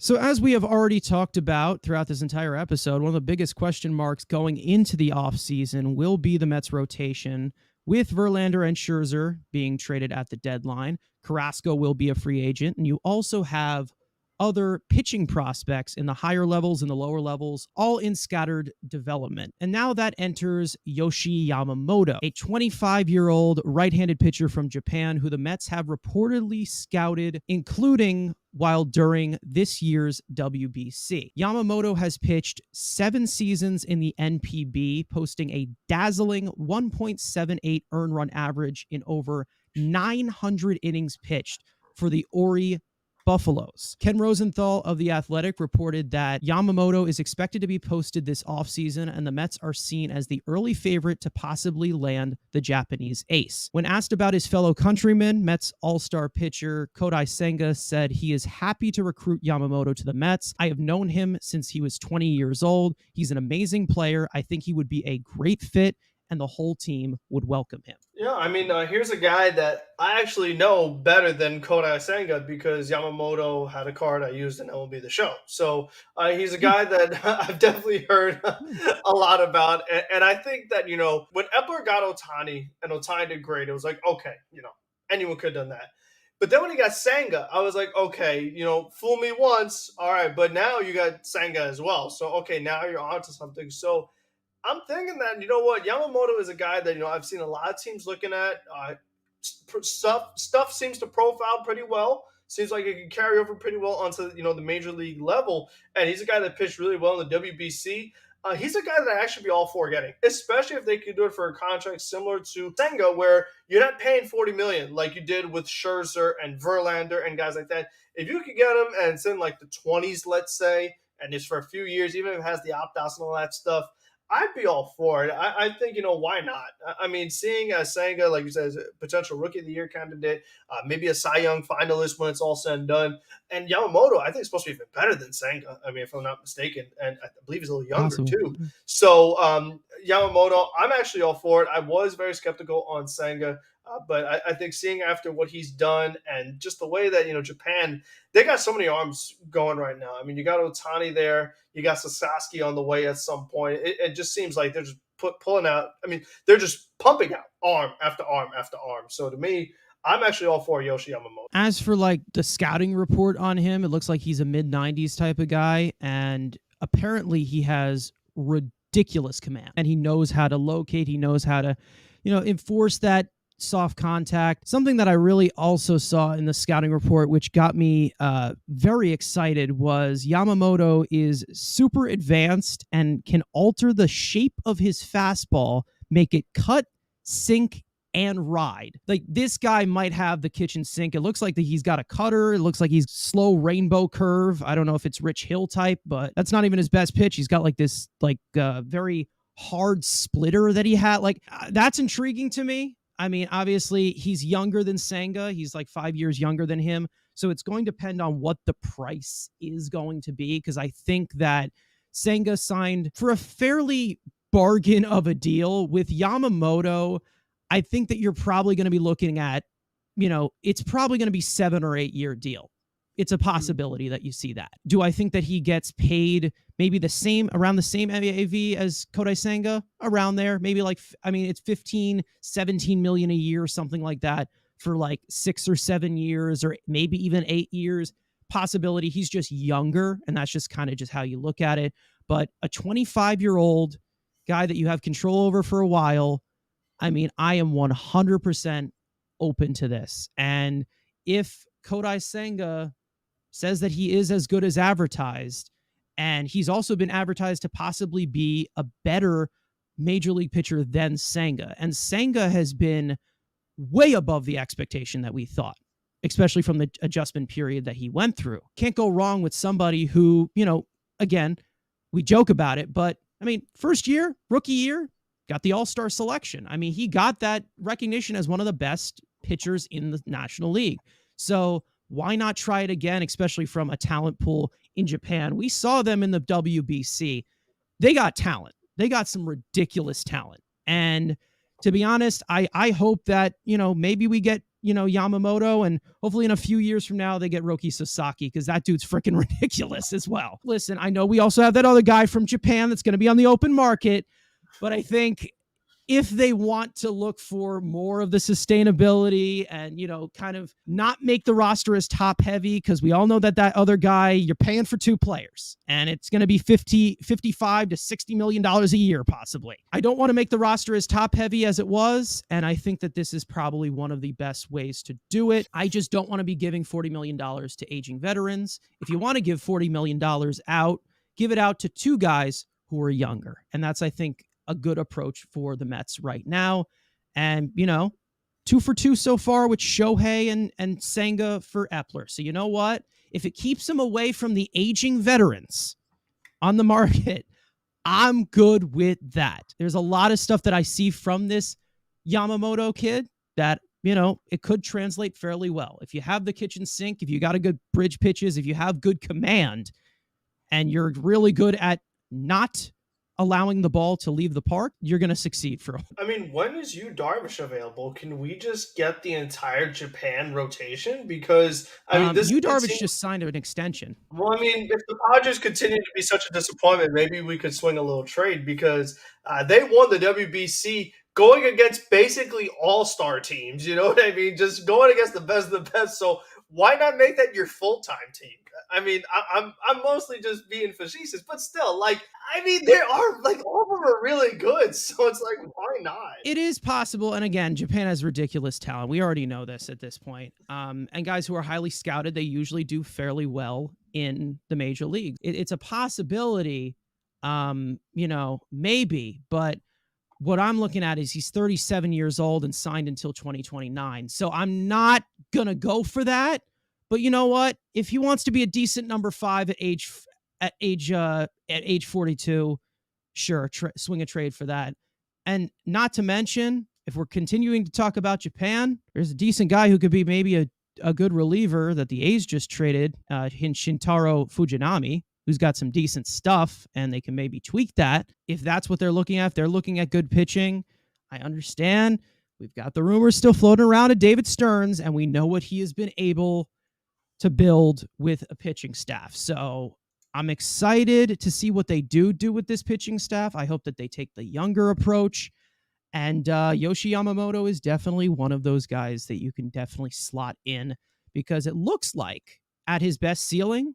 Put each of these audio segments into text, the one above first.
So, as we have already talked about throughout this entire episode, one of the biggest question marks going into the offseason will be the Mets rotation, with Verlander and Scherzer being traded at the deadline. Carrasco will be a free agent, and you also have other pitching prospects in the higher levels and the lower levels, all in scattered development. And now that enters Yoshi Yamamoto, a 25-year-old right-handed pitcher from Japan who the Mets have reportedly scouted, including while during this year's WBC. Yamamoto has pitched 7 seasons in the NPB, posting a dazzling 1.78 earned run average in over 900 innings pitched for the Ori Buffaloes. Ken Rosenthal of The Athletic reported that Yamamoto is expected to be posted this offseason, and the Mets are seen as the early favorite to possibly land the Japanese ace. When asked about his fellow countryman, Mets all-star pitcher Kodai Senga said he is happy to recruit Yamamoto to the Mets. I have known him since he was 20 years old. He's an amazing player. I think he would be a great fit, and the whole team would welcome him. Yeah, I mean, here's a guy that I actually know better than Kodai Senga because Yamamoto had a card I used in MLB The Show. So he's a guy that I've definitely heard a lot about. And I think that, when Epler got Ohtani and Ohtani did great, it was like, okay, anyone could have done that. But then when he got Senga, I was like, okay, fool me once. All right. But now you got Senga as well. So, okay, now you're onto something. So I'm thinking that, Yamamoto is a guy that, I've seen a lot of teams looking at. Stuff seems to profile pretty well. Seems like it can carry over pretty well onto, the major league level. And he's a guy that pitched really well in the WBC. He's a guy that I actually be all for getting, especially if they could do it for a contract similar to Senga, where you're not paying $40 million like you did with Scherzer and Verlander and guys like that. If you could get him and it's in like the 20s, let's say, and it's for a few years, even if it has the opt-outs and all that stuff, I'd be all for it. I think, why not? I mean, seeing Senga, like you said, as a potential Rookie of the Year candidate, maybe a Cy Young finalist when it's all said and done. And Yamamoto, I think, is supposed to be even better than Senga. I mean, if I'm not mistaken. And I believe he's a little younger, too. So, Yamamoto, I'm actually all for it. I was very skeptical on Senga. But I think seeing after what he's done and just the way that, Japan, they got so many arms going right now. I mean, you got Ohtani there. You got Sasaki on the way at some point. It just seems like they're just pulling out. I mean, they're just pumping out arm after arm after arm. So to me, I'm actually all for Yoshi Yamamoto. As for like the scouting report on him, it looks like he's a mid-90s type of guy. And apparently he has ridiculous command. And he knows how to locate. He knows how to, enforce that soft contact. Something that I really also saw in the scouting report, which got me very excited, was Yamamoto is super advanced and can alter the shape of his fastball, make it cut, sink, and ride. Like, this guy might have the kitchen sink. It looks like that he's got a cutter. It looks like he's slow rainbow curve. I don't know if it's Rich Hill type, but that's not even his best pitch. He's got like this very hard splitter that he had. Like, that's intriguing to me. I mean, obviously, he's younger than Senga. He's like 5 years younger than him. So it's going to depend on what the price is going to be, because I think that Senga signed for a fairly bargain of a deal. With Yamamoto, I think that you're probably going to be looking at, it's probably going to be 7 or 8 year deal. It's a possibility that you see that. Do I think that he gets paid maybe around the same AAV as Kodai Senga? Around there, maybe it's 15, 17 million a year, something like that, for like 6 or 7 years, or maybe even 8 years. Possibility. He's just younger, and that's just kind of just how you look at it. But a 25-year-old guy that you have control over for a while, I mean, I am 100% open to this. And if Kodai Senga says that he is as good as advertised, and he's also been advertised to possibly be a better major league pitcher than Senga. And Senga has been way above the expectation that we thought, especially from the adjustment period that he went through. Can't go wrong with somebody who, again, we joke about it, but I mean, first year, rookie year, got the all-star selection. I mean, he got that recognition as one of the best pitchers in the National League. So why not try it again, especially from a talent pool in Japan? We saw them in the WBC. They got talent. They got some ridiculous talent. And to be honest, I hope that, maybe we get Yamamoto, and hopefully in a few years from now they get Roki Sasaki, because that dude's freaking ridiculous as well. Listen, I know we also have that other guy from Japan that's going to be on the open market, but I think if they want to look for more of the sustainability and, kind of not make the roster as top heavy, because we all know that other guy, you're paying for two players and it's going to be 55 to $60 million a year, possibly. I don't want to make the roster as top heavy as it was. And I think that this is probably one of the best ways to do it. I just don't want to be giving $40 million to aging veterans. If you want to give $40 million out, give it out to two guys who are younger. And that's, I think, a good approach for the Mets right now. And, 2 for 2 so far with Shohei and Senga for Epler. So you know what? If it keeps him away from the aging veterans on the market, I'm good with that. There's a lot of stuff that I see from this Yamamoto kid that, it could translate fairly well. If you have the kitchen sink, if you got a good bridge pitches, if you have good command, and you're really good at not allowing the ball to leave the park, you're going to succeed for. I mean, when is Darvish available? Can we just get the entire Japan rotation? Because this Darvish just signed an extension. Well, I mean, if the Padres continue to be such a disappointment, maybe we could swing a little trade, because they won the WBC going against basically all-star teams. You know what I mean? Just going against the best of the best. So why not make that your full-time team? I mean, I'm mostly just being facetious, but still, there are all of them are really good. So it's like, why not? It is possible, and again, Japan has ridiculous talent. We already know this at this point. And guys who are highly scouted, they usually do fairly well in the major leagues. It's a possibility, maybe, but what I'm looking at is he's 37 years old and signed until 2029. So I'm not gonna go for that. But you know what? If he wants to be a decent number 5 at age 42, sure, swing a trade for that. And not to mention, if we're continuing to talk about Japan, there's a decent guy who could be maybe a good reliever that the A's just traded, Shintaro Fujinami, who's got some decent stuff, and they can maybe tweak that if that's what they're looking at. If they're looking at good pitching, I understand. We've got the rumors still floating around of David Stearns, and we know what he has been able to build with a pitching staff. So I'm excited to see what they do with this pitching staff. I hope that they take the younger approach. And Yoshi Yamamoto is definitely one of those guys that you can definitely slot in, because it looks like at his best ceiling,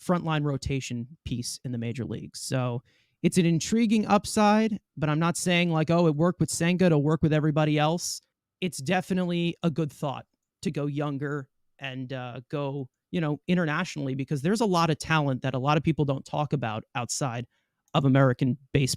frontline rotation piece in the major leagues. So it's an intriguing upside, but I'm not saying it worked with Senga to work with everybody else. It's definitely a good thought to go younger and go, internationally, because there's a lot of talent that a lot of people don't talk about outside of American baseball.